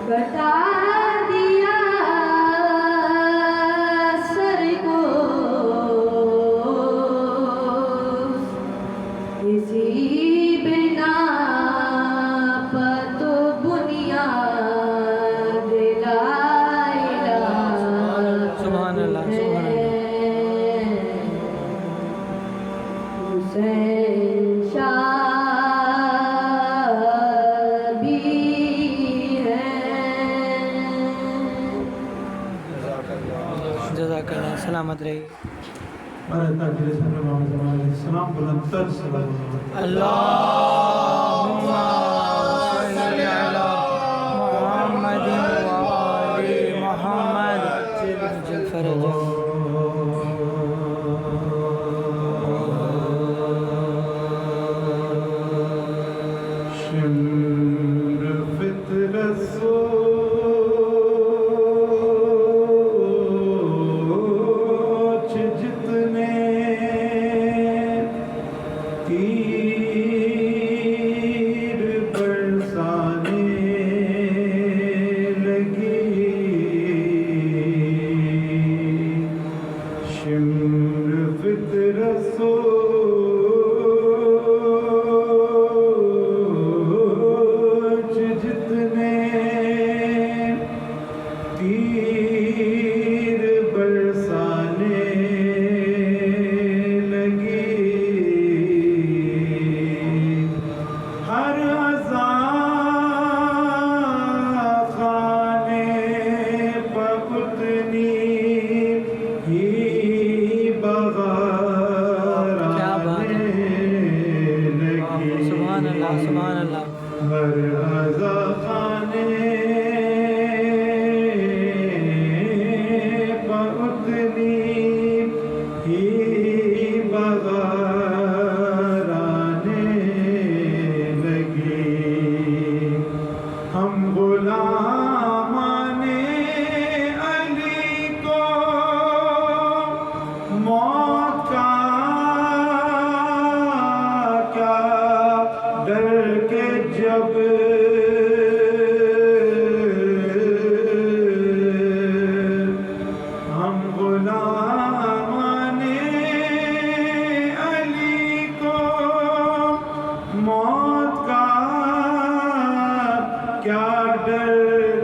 بتا دیا سر کو اسی بنا پتو بنیاد لا الہ سبحان اللہ سبحان اللہ حسین شاہ بھی جزاک اللہ سلامت رہی السلام بلندر صلی اللہم صلی علی محمد وآل محمد جل فرجہ شمر فطرت سوچ جتنے تیر برسانے لگی شمر فطرت سوچ جتنے تیر برسانے لگی ہر اذان خانے پختنی ہی بغارانے لگی سبحان اللہ سبحان اللہ ہر اذان خانے پختنی ہی بغارانے لگی ہم غلامان علی کو موت کا کیا ڈر کے جب ہم غلامان علی کو موت کا کیا ڈر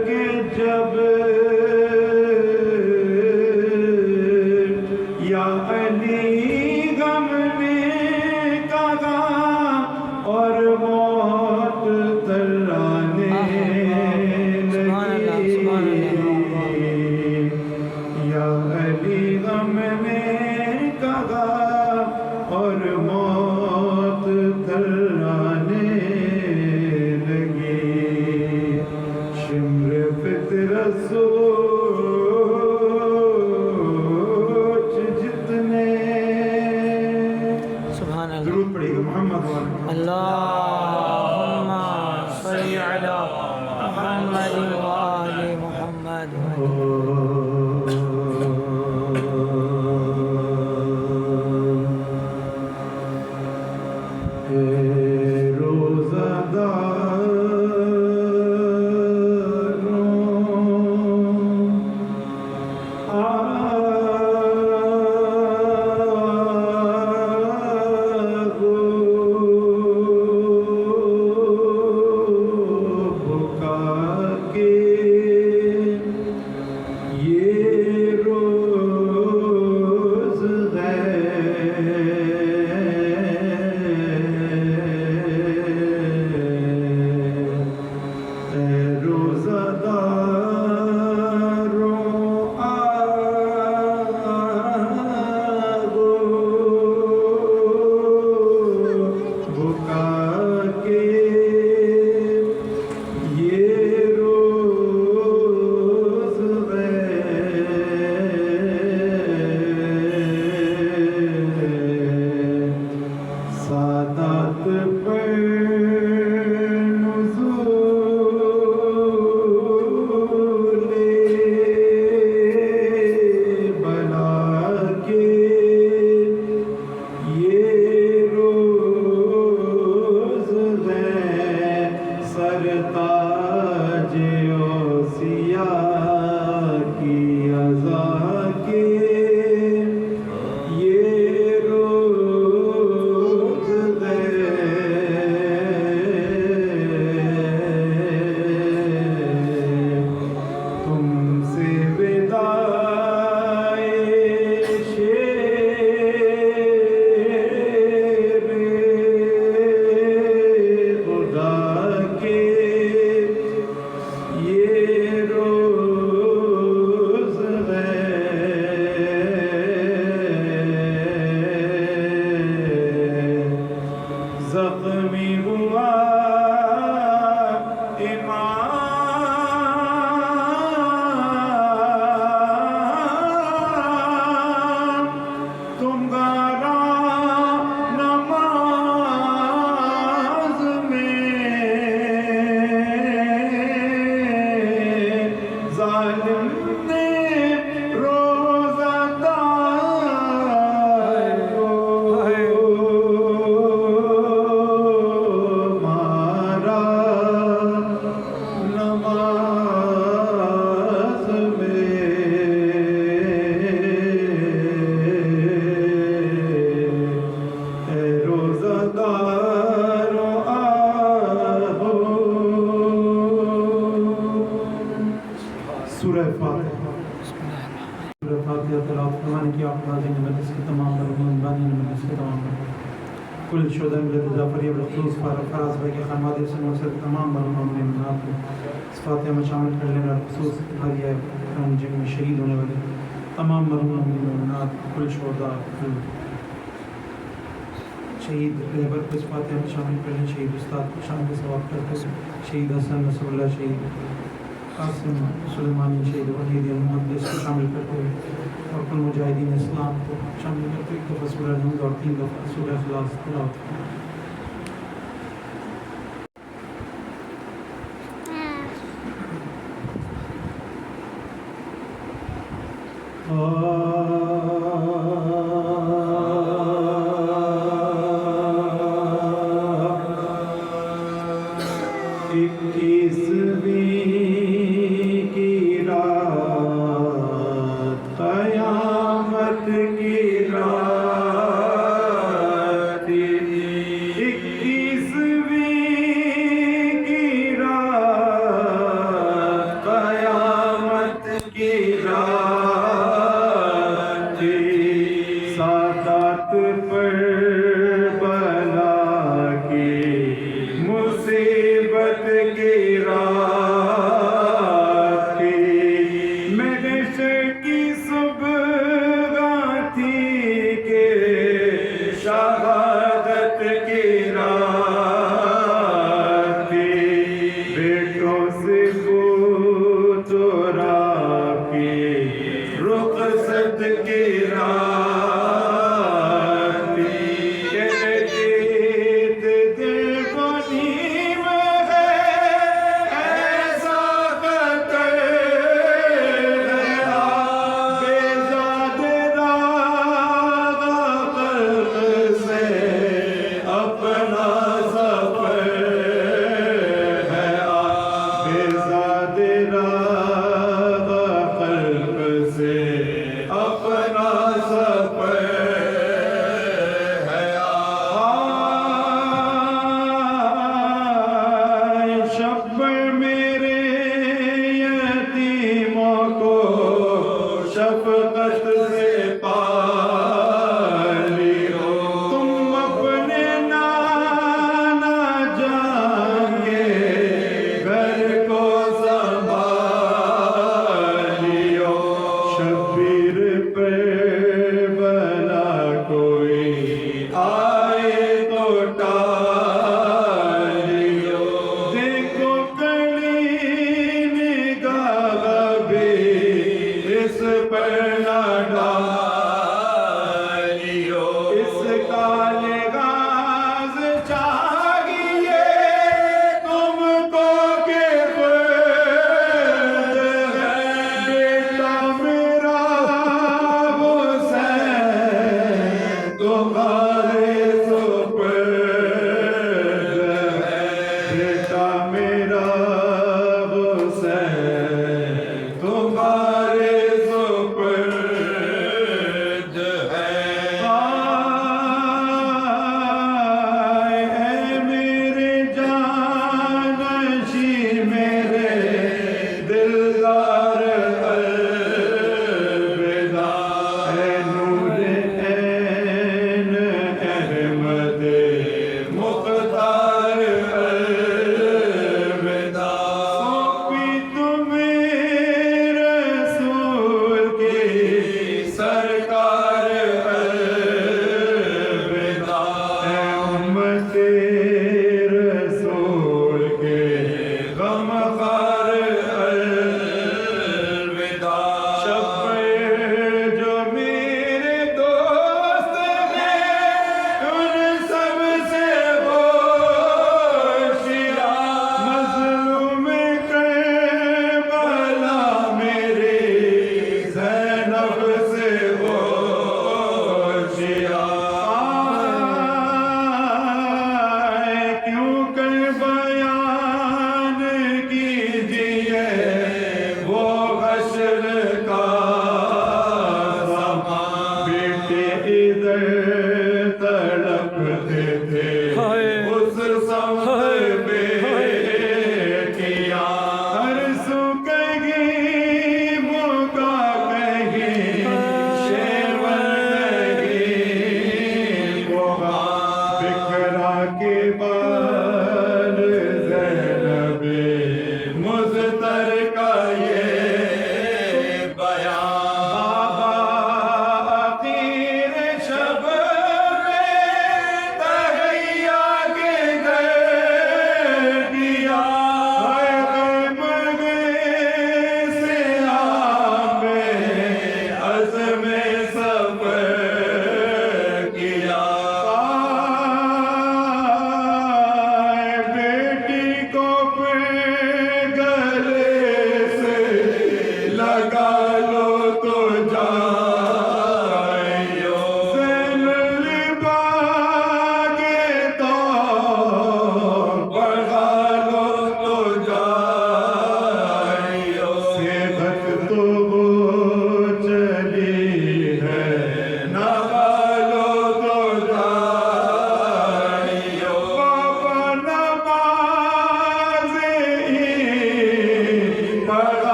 غوثیہ کی عزا کے یہ روز تم سے وداع شیر خدا کے یہ روز زخمی ہوا امام تم گارا نماز میں ظالم نے روزہ دار کو مارا نماز میں اے روزہ دارو آہو سورہ فاتحہ سورہ فاتحہ تلاوت فرمانے کی آپ ناظرین مجلس کے تمام مرحومین بانین مجلس کے تمام کل شہداء ملت جعفریہ بالخصوص فراز بھائی کے خانوادے سے منسلک تمام مرحومین مومنات کو اس فاتحہ میں شامل کر لینا خصوص حالیہ جنگ میں شہید ہونے والے تمام مرحومین مومنات کل شہداء شہید رہبر کو اس فاتحہ میں شامل کر لیں شہید استاد کو شامل ثواب کرتے شہید حسن نصر اللہ شہید قاسم سلیمانی شہید وحید المقدس کو شامل کرتے ہوئے اور کل مجاہدین اسلام کو شامل کرتے ہوئے ایک دفعہ سورہ الحمد اور 3 دفعہ سورہ اخلاص تلاوت اکیسویں کی رات قیامت کی رات اکیسویں کی رات قیامت کی رات سادات پر بلا کی مصیبت کی رات محشر کی صبح تھی کہ شہادت کی رات بیٹوں سے پوترا کی رخصت کی رات جیت دل غنیم ہے ایسا خطر گیا بیزاد راغ خلق سے اپنا سفر ہے بیزاد راغ